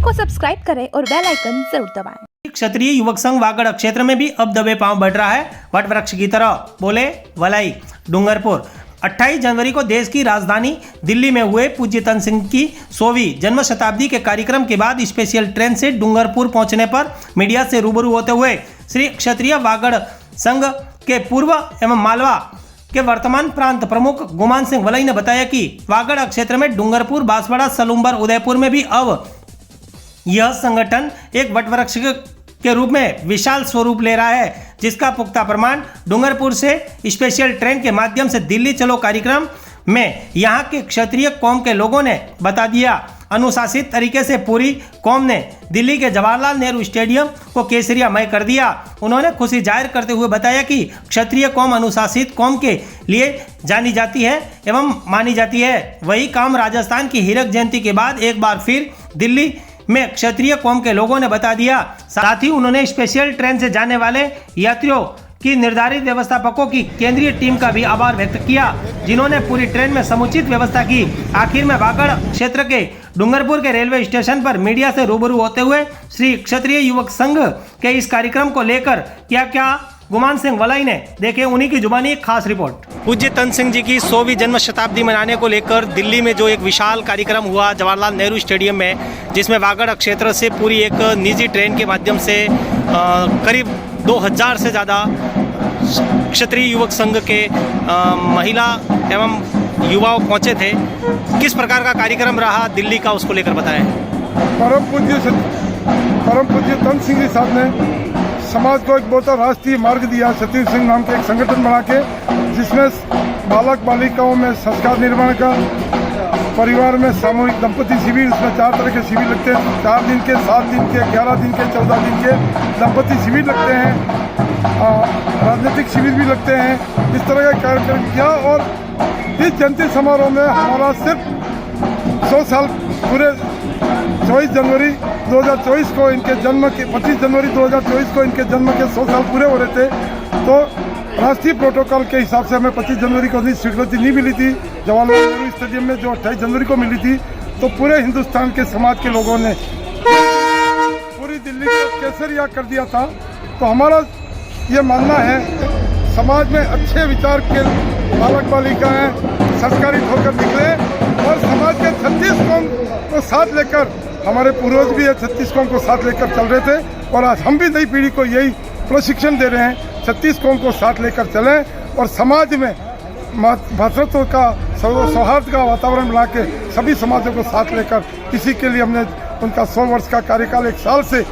को सब्सक्राइब करें और बेल आइकन जरूर दबाएं। क्षत्रिय युवक संघ वागड़ क्षेत्र में भी अब दबे पांव बढ़ रहा है वट वृक्ष की तरह, बोले वलाई डूंगरपुर। 28 जनवरी को देश की राजधानी दिल्ली में हुए पूज्य तन सिंह की 100वीं जन्म शताब्दी के कार्यक्रम के बाद स्पेशल ट्रेन से डूंगरपुर पहुंचने पर मीडिया से रूबरू होते हुए श्री क्षत्रिय वागड़ संघ के पूर्व एवं मालवा के वर्तमान प्रांत प्रमुख गुमान सिंह वलई ने बताया कि वागड़ क्षेत्र में डूंगरपुर, बांसवाड़ा, सलूम्बर, उदयपुर में भी अब यह संगठन एक वटवृक्ष के रूप में विशाल स्वरूप ले रहा है, जिसका पुख्ता प्रमाण डूंगरपुर से स्पेशल ट्रेन के माध्यम से दिल्ली चलो कार्यक्रम में यहाँ के क्षत्रिय कौम के लोगों ने बता दिया। अनुशासित तरीके से पूरी कौम ने दिल्ली के जवाहरलाल नेहरू स्टेडियम को केसरियामय कर दिया। उन्होंने खुशी जाहिर करते हुए बताया कि क्षत्रिय कौम अनुशासित कौम के लिए जानी जाती है एवं मानी जाती है। वही काम राजस्थान की हीरक जयंती के बाद एक बार फिर दिल्ली में क्षत्रिय कौम के लोगों ने बता दिया। साथ ही उन्होंने स्पेशल ट्रेन से जाने वाले यात्रियों की निर्धारित व्यवस्थापकों की केंद्रीय टीम का भी आभार व्यक्त किया, जिन्होंने पूरी ट्रेन में समुचित व्यवस्था की। आखिर में वागड़ क्षेत्र के डूंगरपुर के रेलवे स्टेशन पर मीडिया से रूबरू होते हुए श्री क्षत्रिय युवक संघ के इस कार्यक्रम को लेकर क्या गुमान सिंह वलई ने देखे, उन्हीं की जुबानी एक खास रिपोर्ट। पूज्य तन सिंह जी की 100वीं जन्म शताब्दी मनाने को लेकर दिल्ली में जो एक विशाल कार्यक्रम हुआ जवाहरलाल नेहरू स्टेडियम में, जिसमें वागड़ क्षेत्र से पूरी एक निजी ट्रेन के माध्यम से करीब 2000 से ज़्यादा क्षत्रिय युवक संघ के महिला एवं युवाओं पहुँचे थे। किस प्रकार का कार्यक्रम रहा दिल्ली का, उसको लेकर बताएं। परम पूज्य तन सिंह जी साहब ने समाज को एक बहुत राष्ट्रीय मार्ग दिया। क्षत्रिय सिंह नाम के एक संगठन बना के, जिसमें बालक बालिकाओं में संस्कार निर्माण का, परिवार में सामूहिक दंपति शिविर, इसमें 4 तरह के शिविर लगते हैं। 4 दिन के, 7 दिन के, 11 दिन के, 14 दिन के दंपति शिविर लगते हैं। राजनीतिक शिविर भी लगते हैं। इस तरह का कार्यक्रम किया और इस जयंती समारोह में हमारा सिर्फ 100 साल पूरे 24 जनवरी 2024 को इनके जन्म के 25 जनवरी 2024 को इनके जन्म के 100 साल पूरे हो रहे थे। तो राष्ट्रीय प्रोटोकॉल के हिसाब से हमें 25 जनवरी को स्वीकृति नहीं मिली थी जवाहरलाल नेहरू स्टेडियम में, जो 28 जनवरी को मिली थी। तो पूरे हिंदुस्तान के समाज के लोगों ने पूरी दिल्ली को केसरिया कर दिया था। तो हमारा ये मानना है, समाज में अच्छे विचार के बालक बालिकाएं संस्कारित होकर निकले और समाज के 36 कौम को साथ लेकर, हमारे पूर्वज भी 36 कौम को साथ लेकर चल रहे थे और आज हम भी नई पीढ़ी को यही प्रशिक्षण दे रहे हैं। 36 कौम को साथ लेकर चलें और समाज में भातृत्व का, सौहार्द का वातावरण बना के सभी समाजों को साथ लेकर, इसी के लिए हमने उनका 100 वर्ष का कार्यकाल 1 साल से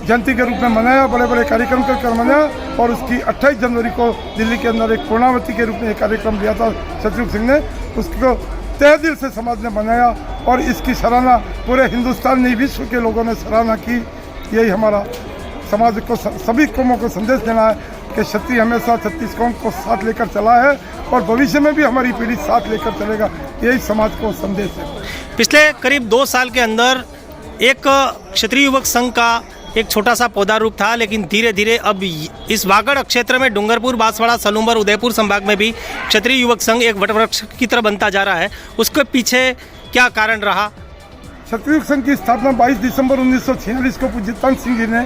जयंती के रूप में मनाया, बड़े बड़े कार्यक्रम कर मनाया और उसकी 28 जनवरी को दिल्ली के अंदर एक पूर्णावती के रूप में एक कार्यक्रम लिया था क्षत्रिय सिंह ने। उसको तहे दिल से समाज ने मनाया और इसकी सराहना पूरे हिंदुस्तान ने, विश्व के लोगों ने सराहना की। यही हमारा समाज को, सभी कौमों को संदेश देना है कि क्षत्रिय हमेशा 36 कौम को साथ लेकर चला है और भविष्य में भी हमारी पीढ़ी साथ लेकर चलेगा। यही समाज को संदेश है। पिछले करीब 2 साल के अंदर एक क्षत्रिय युवक संघ का एक छोटा सा पौधा रूप था, लेकिन धीरे धीरे अब इस वागड़ क्षेत्र में डूंगरपुर, बांसवाड़ा, सलूम्बर, उदयपुर संभाग में भी क्षत्रिय युवक संघ एक वटवृक्ष की तरह बनता जा रहा है। उसके पीछे क्या कारण रहा? क्षत्रिय युवक संघ की स्थापना 22 दिसंबर 1946 को पूज्य तन सिंह जी ने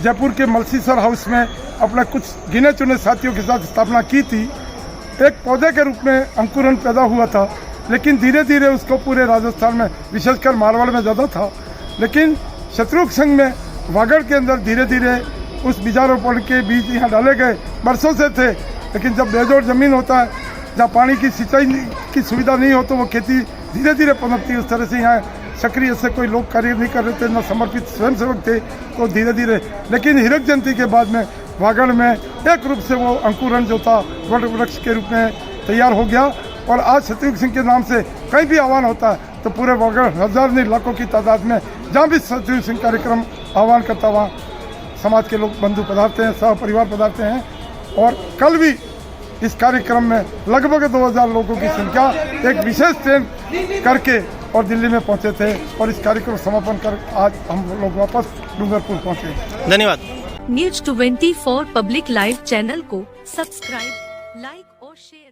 जयपुर के मलसीसर हाउस में अपना कुछ गिने चुने साथियों के साथ स्थापना की थी। एक पौधे के रूप में अंकुरन पैदा हुआ था, लेकिन धीरे धीरे उसको पूरे राजस्थान में, विशेषकर मारवाड़ में ज़्यादा था। लेकिन क्षत्रिय युवक संघ में वागड़ के अंदर धीरे धीरे उस बीजारोपण के बीज यहाँ डाले गए, बरसों से थे। लेकिन जब बेजोड़ ज़मीन होता है, जहाँ पानी की सिंचाई की सुविधा नहीं हो, तो वो खेती धीरे धीरे पनपती है। उस तरह से यहाँ सक्रिय से कोई लोग कार्य नहीं कर रहे थे, न समर्पित स्वयंसेवक थे। तो धीरे धीरे, लेकिन हीरक जयंती के बाद में वागड़ में एक रूप से वो अंकुरन जो था वट वृक्ष के रूप में तैयार हो गया। और आज क्षत्रिय सिंह के नाम से कहीं भी आह्वान होता है तो पूरे वागड़ हज़ार नहीं लाखों की तादाद में जहाँ भी क्षत्रिय सिंह कार्यक्रम आह्वान करता, वहाँ समाज के लोग बंधु पधारते हैं, सह परिवार पधारते हैं। और कल भी इस कार्यक्रम में लगभग 2000 लोगों की संख्या एक विशेष ट्रेन करके और दिल्ली में पहुंचे थे और इस कार्यक्रम समापन कर आज हम लोग वापस डूंगरपुर पहुंचे। धन्यवाद। न्यूज 24 पब्लिक लाइव चैनल को सब्सक्राइब, लाइक और शेयर